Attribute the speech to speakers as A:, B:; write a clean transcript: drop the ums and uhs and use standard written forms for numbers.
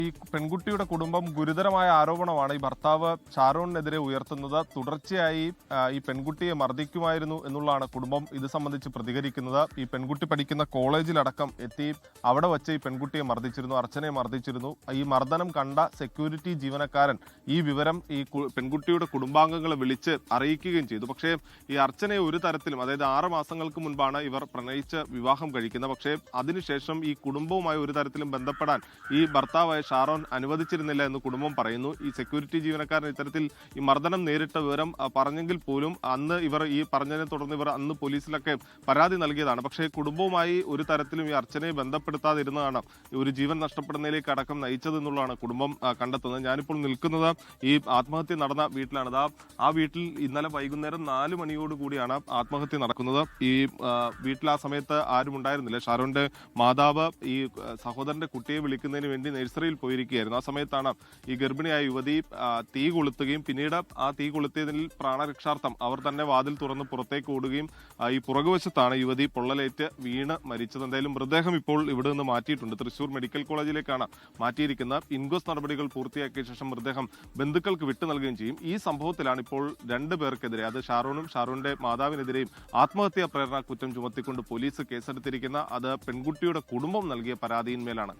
A: ഈ പെൺകുട്ടിയുടെ കുടുംബം ഗുരുതരമായ ആരോപണമാണ് ഈ ഭർത്താവ് ഷാരോണിനെതിരെ ഉയർത്തുന്നത്. തുടർച്ചയായി ഈ പെൺകുട്ടിയെ മർദ്ദിക്കുമായിരുന്നു എന്നുള്ളതാണ് കുടുംബം ഇത് സംബന്ധിച്ച് പ്രതികരിക്കുന്നത്. ഈ പെൺകുട്ടി പഠിക്കുന്ന കോളേജിലടക്കം എത്തി അവിടെ വച്ച് ഈ പെൺകുട്ടിയെ മർദ്ദിച്ചിരുന്നു, അർച്ചനയെ മർദ്ദിച്ചിരുന്നു. ഈ മർദ്ദനം കണ്ട സെക്യൂരിറ്റി ജീവനക്കാരൻ ഈ വിവരം ഈ പെൺകുട്ടിയുടെ കുടുംബാംഗങ്ങളെ വിളിച്ച് അറിയിക്കുകയും ചെയ്തു. പക്ഷേ ഈ അർച്ചനയെ ഒരു തരത്തിലും, അതായത് 6 മാസങ്ങൾക്ക് മുൻപാണ് ഇവർ പ്രണയിച്ച് വിവാഹം കഴിക്കുന്നത്. പക്ഷേ അതിനുശേഷം ഈ കുടുംബവുമായി ഒരു തരത്തിലും ബന്ധപ്പെടാൻ ഈ ഭർത്താവായ ഷാരോൺ അനുവദിച്ചിരുന്നില്ല എന്ന് കുടുംബം പറയുന്നു. ഈ സെക്യൂരിറ്റി ജീവനക്കാരൻ ഇത്തരത്തിൽ ഈ മർദ്ദനം നേരിട്ട വിവരം പറഞ്ഞെങ്കിൽ പോലും അന്ന് ഇവർ ഈ പറഞ്ഞതിനെ തുടർന്ന് ഇവർ അന്ന് പോലീസിലൊക്കെ പരാതി നൽകിയതാണ്. പക്ഷേ കുടുംബവുമായി ഒരു തരത്തിലും ഈ അർച്ചനയെ ബന്ധപ്പെടുത്താതിരുന്നതാണ് ഒരു ജീവൻ നഷ്ടപ്പെടുന്നതിലേക്ക് അടക്കം നയിച്ചത് എന്നുള്ളതാണ് കുടുംബം കണ്ടെത്തുന്നത്. ഞാനിപ്പോൾ നിൽക്കുന്നത് ഈ ആത്മഹത്യ നടന്ന വീട്ടിലാണ്. ആ വീട്ടിൽ ഇന്നലെ വൈകുന്നേരം 4 മണിയോട് കൂടിയാണ് ആത്മഹത്യ നടക്കുന്നത്. ഈ വീട്ടിൽ ആ സമയത്ത് ആരും ഉണ്ടായിരുന്നില്ല. ഷാരോന്റെ മാതാവ് ഈ സഹോദരന്റെ കുട്ടിയെ വിളിക്കുന്നതിന് വേണ്ടി നഴ്സറിയിൽ പോയിരിക്കുകയായിരുന്നു. ആ സമയത്താണ് ഈ ഗർഭിണിയായ യുവതി തീ കൊളുത്തുകയും പിന്നീട് ആ തീ കൊളുത്തിയതിൽ പ്രാണരക്ഷാർത്ഥം അവർ തന്നെ വാതിൽ തുറന്ന് പുറത്തേക്ക് ഓടുകയും ഈ പുറകുവശത്താണ് യുവതി പൊള്ളലേറ്റ് വീണ് മരിച്ചത്. എന്തായാലും മൃതദേഹം ഇപ്പോൾ ഇവിടെ നിന്ന് മാറ്റിയിട്ടുണ്ട്. തൃശൂർ മെഡിക്കൽ കോളേജിലേക്കാണ് മാറ്റിയിരിക്കുന്നത്. ഇൻക്വസ്റ്റ് നടപടികൾ പൂർത്തിയാക്കിയ ശേഷം മൃതദേഹം ബന്ധുക്കൾക്ക് വിട്ടു നൽകുകയും ചെയ്യും. ഈ സംഭവത്തിലാണ് ഇപ്പോൾ 2 പേർക്കെതിരെ, അത് ഷാരോണും ഷാരോന്റെ മാതാവിനെതിരെയും ആത്മഹത്യാ പ്രേരണ കുറ്റം ചുമത്തിക്കൊണ്ട് പോലീസ് കേസെടുത്തിരിക്കുന്ന. അത് പെൺകുട്ടിയുടെ കുടുംബം നൽകിയ പരാതിയിന്മേലാണ്.